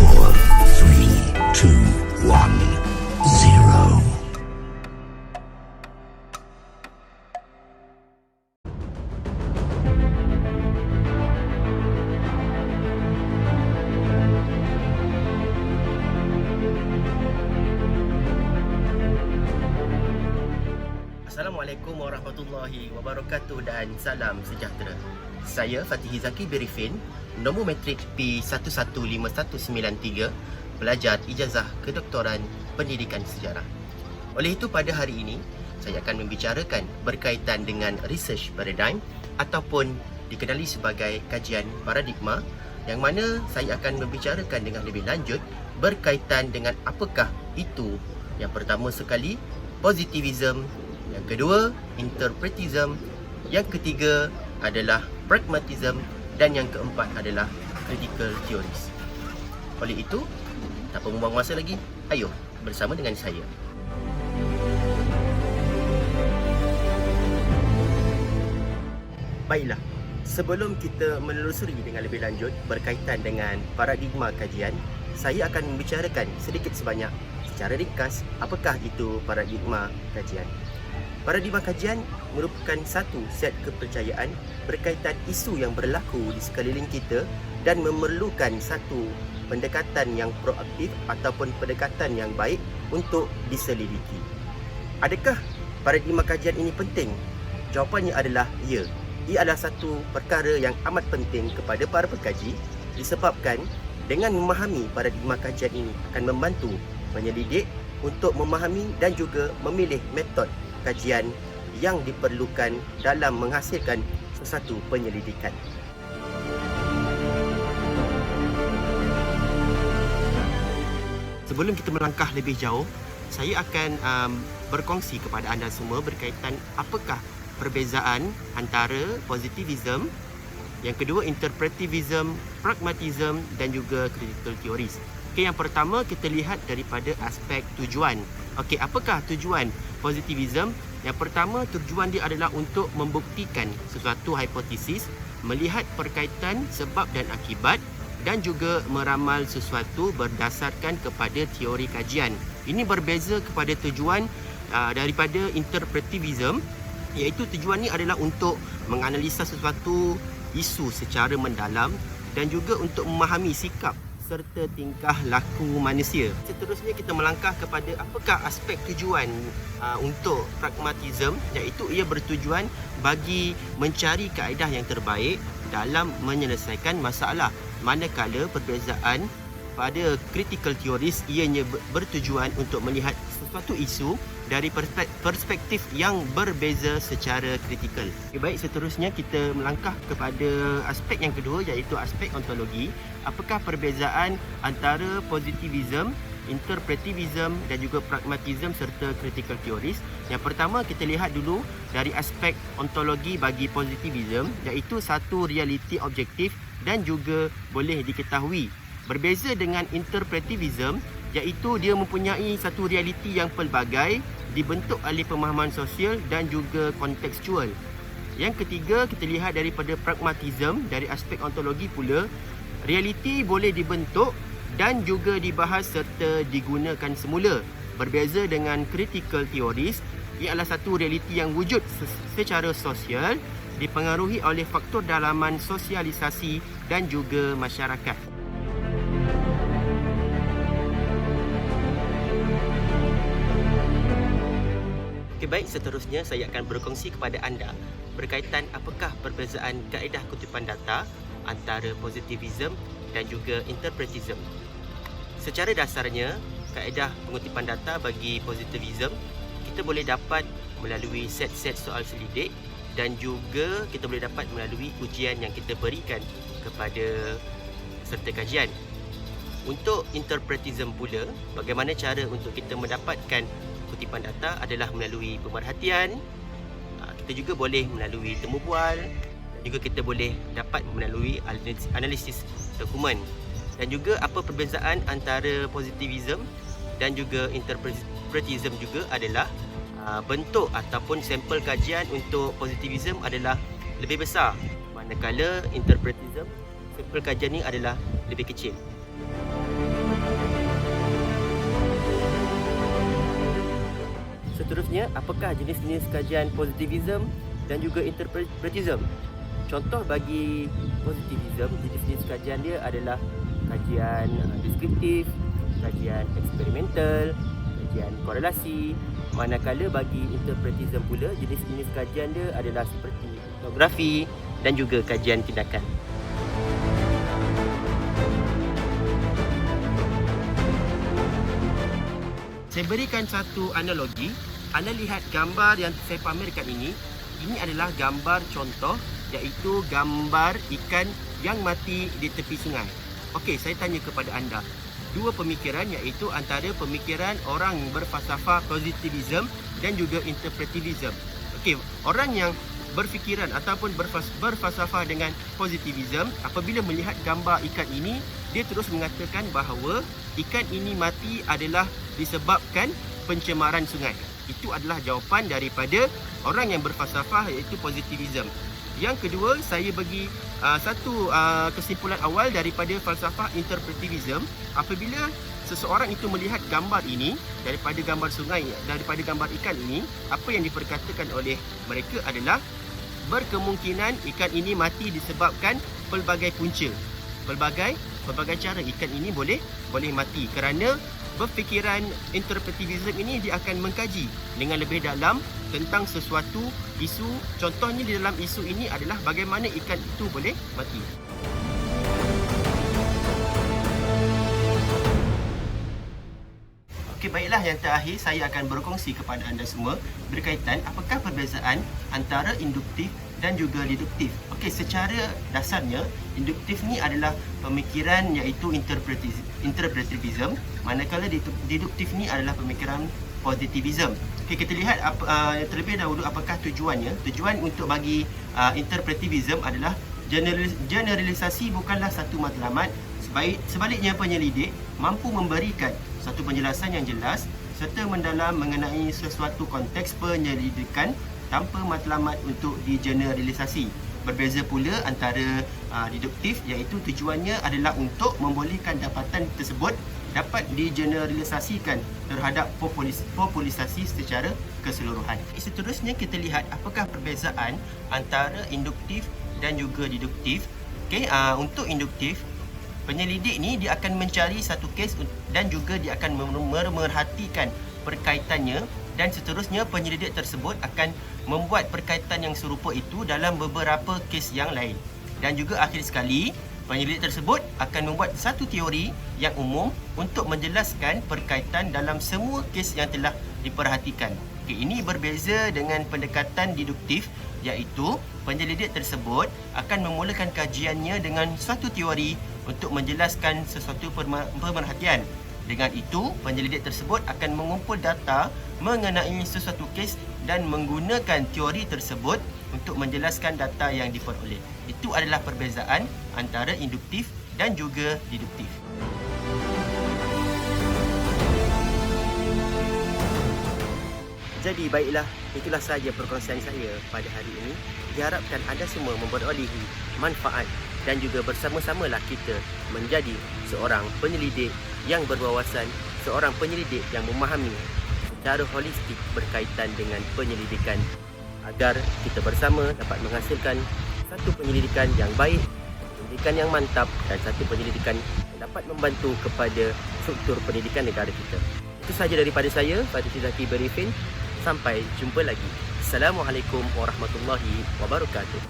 4, 3, 2, 1, 0. Assalamualaikum warahmatullahi wabarakatuh dan salam sejahtera. Saya Fatihi Zaki Berifin, nombor matrik P115193, pelajar ijazah kedoktoran pendidikan sejarah. Oleh itu pada hari ini, saya akan membicarakan berkaitan dengan research paradigm ataupun dikenali sebagai kajian paradigma, yang mana saya akan membicarakan dengan lebih lanjut berkaitan dengan apakah itu. Yang pertama sekali, positivism. Yang kedua, interpretism. Yang ketiga adalah pragmatism. Dan yang keempat adalah critical theories. Oleh itu, tanpa membuang masa lagi, ayo bersama dengan saya. Baiklah, sebelum kita menelusuri dengan lebih lanjut berkaitan dengan paradigma kajian, saya akan membicarakan sedikit sebanyak secara ringkas apakah itu paradigma kajian. Paradigma kajian merupakan satu set kepercayaan berkaitan isu yang berlaku di sekeliling kita dan memerlukan satu pendekatan yang proaktif ataupun pendekatan yang baik untuk diselidiki. Adakah paradigma kajian ini penting? Jawapannya adalah ya. Ia adalah satu perkara yang amat penting kepada para pengkaji disebabkan dengan memahami paradigma kajian ini akan membantu penyelidik untuk memahami dan juga memilih metod kajian yang diperlukan dalam menghasilkan sesuatu penyelidikan. Sebelum kita melangkah lebih jauh, saya akan berkongsi kepada anda semua berkaitan apakah perbezaan antara positivism, yang kedua interpretivism, pragmatism dan juga critical theories. Okey, yang pertama kita lihat daripada aspek tujuan. Okey, apakah tujuan positivism? Yang pertama, tujuan dia adalah untuk membuktikan sesuatu hipotesis, melihat perkaitan sebab dan akibat dan juga meramal sesuatu berdasarkan kepada teori kajian. Ini berbeza kepada tujuan daripada interpretivism, iaitu tujuan ini adalah untuk menganalisa sesuatu isu secara mendalam dan juga untuk memahami sikap serta tingkah laku manusia. Seterusnya kita melangkah kepada apakah aspek tujuan untuk pragmatism, iaitu ia bertujuan bagi mencari kaedah yang terbaik dalam menyelesaikan masalah. Manakala perbezaan pada critical theories ianya bertujuan untuk melihat sesuatu isu dari perspektif yang berbeza secara kritikal. Baik, seterusnya kita melangkah kepada aspek yang kedua, iaitu aspek ontologi. Apakah perbezaan antara positivism, interpretivism dan juga pragmatism serta critical theories? Yang pertama, kita lihat dulu dari aspek ontologi bagi positivism, iaitu satu realiti objektif dan juga boleh diketahui. Berbeza dengan interpretivism, iaitu dia mempunyai satu realiti yang pelbagai, dibentuk oleh pemahaman sosial dan juga kontekstual. Yang ketiga, kita lihat daripada pragmatism, dari aspek ontologi pula, realiti boleh dibentuk dan juga dibahas serta digunakan semula. Berbeza dengan critical theories, ia adalah satu realiti yang wujud secara sosial, dipengaruhi oleh faktor dalaman sosialisasi dan juga masyarakat. Okay, baik, seterusnya saya akan berkongsi kepada anda berkaitan apakah perbezaan kaedah kutipan data antara positivism dan juga interpretism. Secara dasarnya, kaedah pengutipan data bagi positivism kita boleh dapat melalui set-set soal selidik dan juga kita boleh dapat melalui ujian yang kita berikan kepada peserta kajian. Untuk interpretism pula, bagaimana cara untuk kita mendapatkan kutipan data adalah melalui pemerhatian. Kita juga boleh melalui temu bual dan juga kita boleh dapat melalui analisis dokumen. Dan juga apa perbezaan antara positivism dan juga interpretism juga adalah bentuk ataupun sampel kajian untuk positivism adalah lebih besar, manakala interpretism sampel kajian ini adalah lebih kecil. seterusnya, apakah jenis-jenis kajian positivism dan juga interpretism? Contoh bagi positivism, jenis-jenis kajian dia adalah kajian deskriptif, kajian eksperimental, kajian korelasi. Manakala bagi interpretism pula, jenis-jenis kajian dia adalah seperti etnografi dan juga kajian tindakan. Saya berikan satu analogi. Anda lihat gambar yang saya pamerkan ini. Ini adalah gambar contoh, iaitu gambar ikan yang mati di tepi sungai. Okey, saya tanya kepada anda. Dua pemikiran, iaitu antara pemikiran orang berfalsafah positivism dan juga interpretivism. Okey, orang yang berfikiran ataupun berfalsafah dengan positivism, apabila melihat gambar ikan ini, dia terus mengatakan bahawa ikan ini mati adalah disebabkan pencemaran sungai. Itu adalah jawapan daripada orang yang berfalsafah, iaitu positivism. Yang kedua, saya bagi satu kesimpulan awal daripada falsafah interpretivism. Apabila seseorang itu melihat gambar ini, daripada gambar sungai, daripada gambar ikan ini, apa yang diperkatakan oleh mereka adalah berkemungkinan ikan ini mati disebabkan pelbagai punca. Pelbagai cara ikan ini boleh mati, kerana berfikiran interpretivism ini dia akan mengkaji dengan lebih dalam tentang sesuatu isu. Contohnya di dalam isu ini adalah bagaimana ikan itu boleh mati. Okey, baiklah, yang terakhir saya akan berkongsi kepada anda semua berkaitan apakah perbezaan antara induktif dan juga deduktif. Okey, secara dasarnya induktif ni adalah pemikiran iaitu interpretivism, manakala deduktif ni adalah pemikiran positivism. Okey, kita lihat terlebih dahulu apakah tujuannya. Tujuan untuk bagi interpretivism adalah generalisasi bukanlah satu matlamat. Sebaliknya, penyelidik mampu memberikan satu penjelasan yang jelas serta mendalam mengenai sesuatu konteks penyelidikan tanpa matlamat untuk digeneralisasi. Berbeza pula antara deduktif, iaitu tujuannya adalah untuk membolehkan dapatan tersebut dapat digeneralisasikan terhadap populisasi secara keseluruhan. Seterusnya, kita lihat apakah perbezaan antara induktif dan juga deduktif. Okey, untuk induktif, penyelidik ni dia akan mencari satu kes dan juga dia akan memerhatikan perkaitannya, dan seterusnya penyelidik tersebut akan membuat perkaitan yang serupa itu dalam beberapa kes yang lain. Dan juga akhir sekali, penyelidik tersebut akan membuat satu teori yang umum untuk menjelaskan perkaitan dalam semua kes yang telah diperhatikan. Okey, ini berbeza dengan pendekatan deduktif, iaitu penyelidik tersebut akan memulakan kajiannya dengan suatu teori untuk menjelaskan sesuatu pemerhatian. Dengan itu, penyelidik tersebut akan mengumpul data mengenai sesuatu kes dan menggunakan teori tersebut untuk menjelaskan data yang diperoleh. Itu adalah perbezaan antara induktif dan juga deduktif. Jadi baiklah, itulah sahaja perkongsian saya pada hari ini. Diharapkan anda semua memperolehi manfaat dan juga bersama-samalah kita menjadi seorang penyelidik yang berwawasan, seorang penyelidik yang memahami secara holistik berkaitan dengan penyelidikan, agar kita bersama dapat menghasilkan satu penyelidikan yang baik, penyelidikan yang mantap, dan satu penyelidikan yang dapat membantu kepada struktur pendidikan negara kita. Itu sahaja daripada saya, Fatih Zaki Berifin. Sampai jumpa lagi. Assalamualaikum warahmatullahi wabarakatuh.